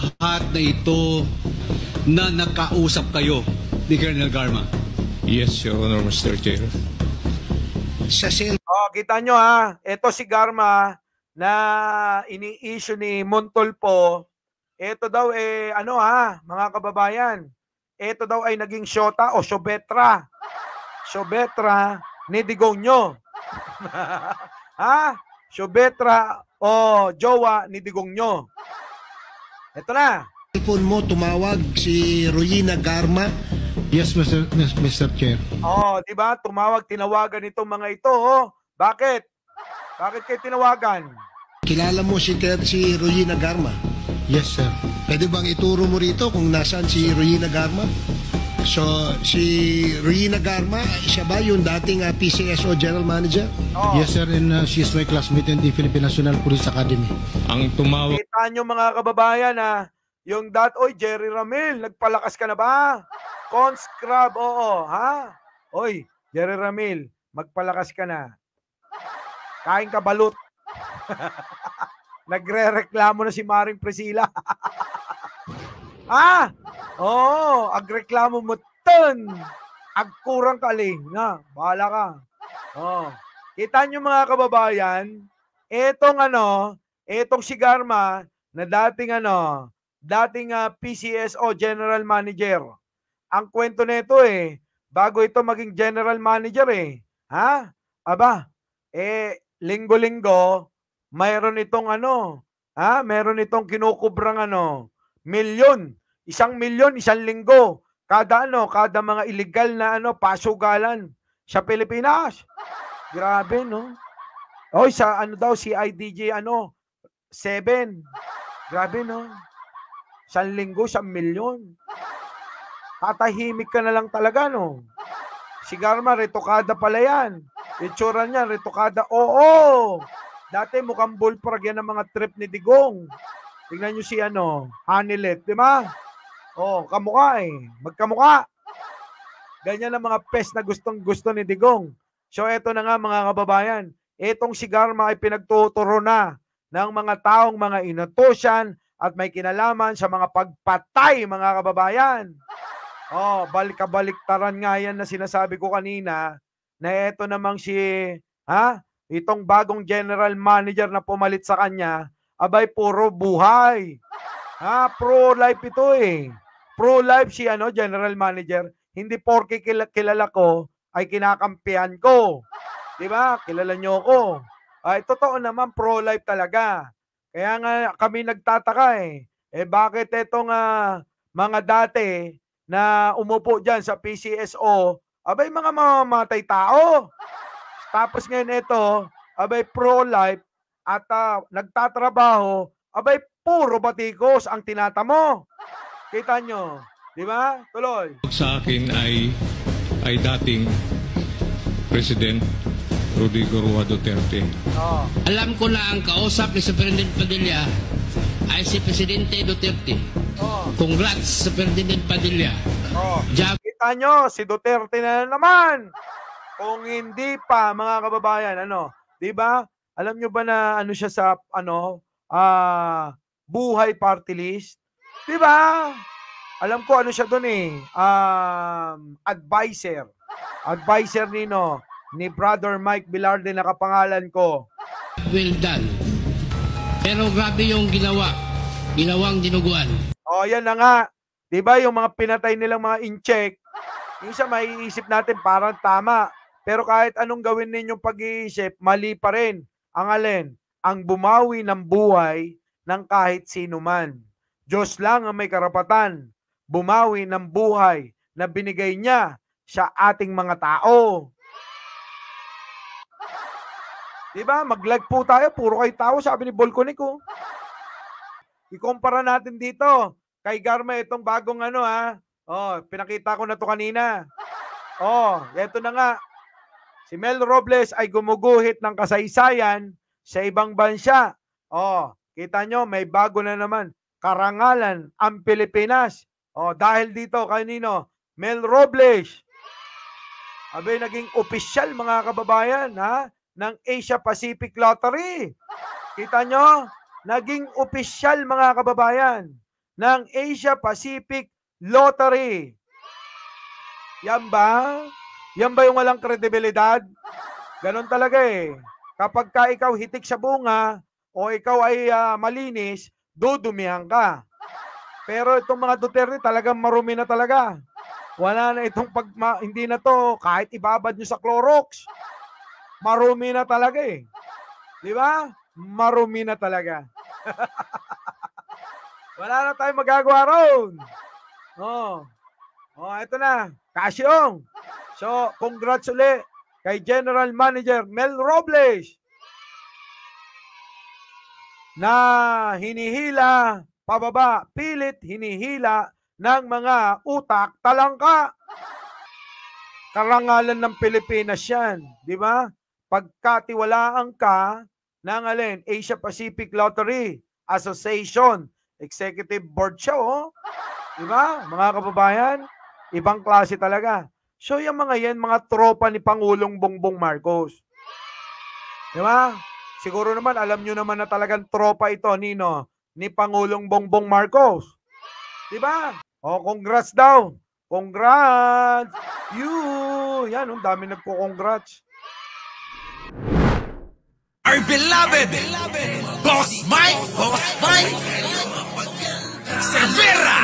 lahat na ito na nakausap kayo ni Colonel Garma? Yes, Your Honor, Mr. Chair. Oh, kita nyo ha, ito si Garma na ini-issue ni Montolpo. Ito daw ano ha, mga kababayan. Ito daw ay naging syota o syobetra. Syobetra ni Digongyo. Ha? Syobetra o jowa ni Digongyo. Ito na. Cellphone mo, tumawag si Royina Garma. Yes, Mr. Chair. Oh, di ba? Tumawag, tinawagan itong mga ito. Oh. Bakit? Bakit kayo tinawagan? Kilala mo si Royina Garma? Yes, sir. Pwede bang ituro mo rito kung nasaan si Royina Garma? So, si Royina Garma, siya ba yung dating PCSO General Manager? Oh. Yes, sir. And she is my classmate in the Philippine National Police Academy. Ang tumawag... Kita nyo mga kababayan ha, yung oy, Jerry Ramil, nagpalakas ka na ba? Conscribe, oo, ha? Oy, Jerry Ramil, magpalakas ka na. Kain ka balut. Nagre-reklamo na si Maring Priscilla. Ha? Oo, agreklamo mo ton. Agkurang kaling na, bahala ka. Oh. Kita nyo mga kababayan, etong si Garma na dating PCSO General Manager. Ang kwento nito bago ito maging General Manager ha? Aba, linggo-linggo, mayroon itong meron itong kinukubrang milyon. 1 milyon, 1 linggo. Kada mga illegal na pasugalan sa Pilipinas. Grabe, no? Oy, sa si IDJ 7. Grabe, no? 1 linggo, 1 milyon. Tatahimik ka na lang talaga, no? Si Garma, retokada pala yan. Itsura niya, retokada. Oo! Dati mukhang bullfrog yan ang mga trip ni Digong. Tingnan nyo si Hanilet, di ba? Oh, kamukha magkamukha. Ganyan ang mga pes na gustong-gusto ni Digong. So, eto na nga mga kababayan. Etong si Garma ay pinagtuturo na ng mga taong mga inutusan at may kinalaman sa mga pagpatay, mga kababayan. Oh, balik-baliktaran nga yan na sinasabi ko kanina na eto namang itong bagong general manager na pumalit sa kanya, abay puro buhay. Pro-life ito Pro-life si general manager, hindi porke kilala ko ay kinakampihan ko. 'Di ba? Kilala niyo ako. Ay totoo naman pro-life talaga. Kaya nga kami nagtataka bakit etong mga dati na umupo diyan sa PCSO, abay mga mamamatay tao. Tapos ngayon ito, abay pro-life at nagtatrabaho, abay puro batikos ang tinatamo. Kita nyo, di ba? Tuloy. Sa akin ay dating President Rodrigo Roa Duterte. Oh. Alam ko na ang kausap ni Superintendent Padilla ay si Presidente Duterte. Oh. Congrats, Superintendent Padilla. Oh. Kita nyo, si Duterte na naman. Kung hindi pa, mga kababayan, di ba? Alam nyo ba na siya sa, buhay party list? Di ba? Alam ko siya doon advisor. Advisor ni Brother Mike Bilarde na kapangalan ko. Well done. Pero grabe yung ginawang dinuguan. Oh, yan na nga. Di ba yung mga pinatay nilang mga in-check, minsan maiisip natin parang tama. Pero kahit anong gawin ninyong pag-iisip, mali pa rin. Ang alin? Ang bumawi ng buhay ng kahit sino man. Diyos lang ang may karapatan bumawi ng buhay na binigay niya sa ating mga tao. Diba? Mag-like po tayo, puro kayo tao, sabi ni Volconic. Ikumpara natin dito kay Garma itong bagong pinakita ko na to kanina. Eto na nga. Si Mel Robles ay gumuguhit ng kasaysayan sa ibang bansa. Kita nyo, may bago na naman. Karangalan ang Pilipinas. Dahil dito, kanino? Mel Robles. Abay, naging opisyal mga kababayan ng Asia Pacific Lottery. Kita nyo? Naging opisyal mga kababayan. ng Asia Pacific Lottery. Yan ba? Yan ba yung walang kredibilidad? Ganon talaga eh. Kapag ka ikaw hitik sa bunga o ikaw ay malinis, dudumihan ka. Pero itong mga Duterte talagang marumi na talaga. Wala na itong hindi na to, kahit ibabad nyo sa Clorox, marumi na talaga eh. Di ba? Marumi na talaga. Wala na tayong magagawa ron. Ito na. Kasyong. So, congrats ulit kay General Manager Mel Robles na hinihila pababa, pilit hinihila ng mga utak talangka. Karangalan ng Pilipinas yan, di ba? Pagkatiwalaan ka ng alin, Asia Pacific Lottery Association, Executive Board siya, di ba? Mga kababayan, ibang klase talaga. So yung mga yan, mga tropa ni Pangulong Bongbong Marcos. Di ba? Siguro naman, alam nyo naman na talagang tropa ito, Nino, ni Pangulong Bongbong Marcos. Di ba? Congrats daw. Congrats! Yan, ang dami nagko-congrats. Our beloved Boss Mike Cervera.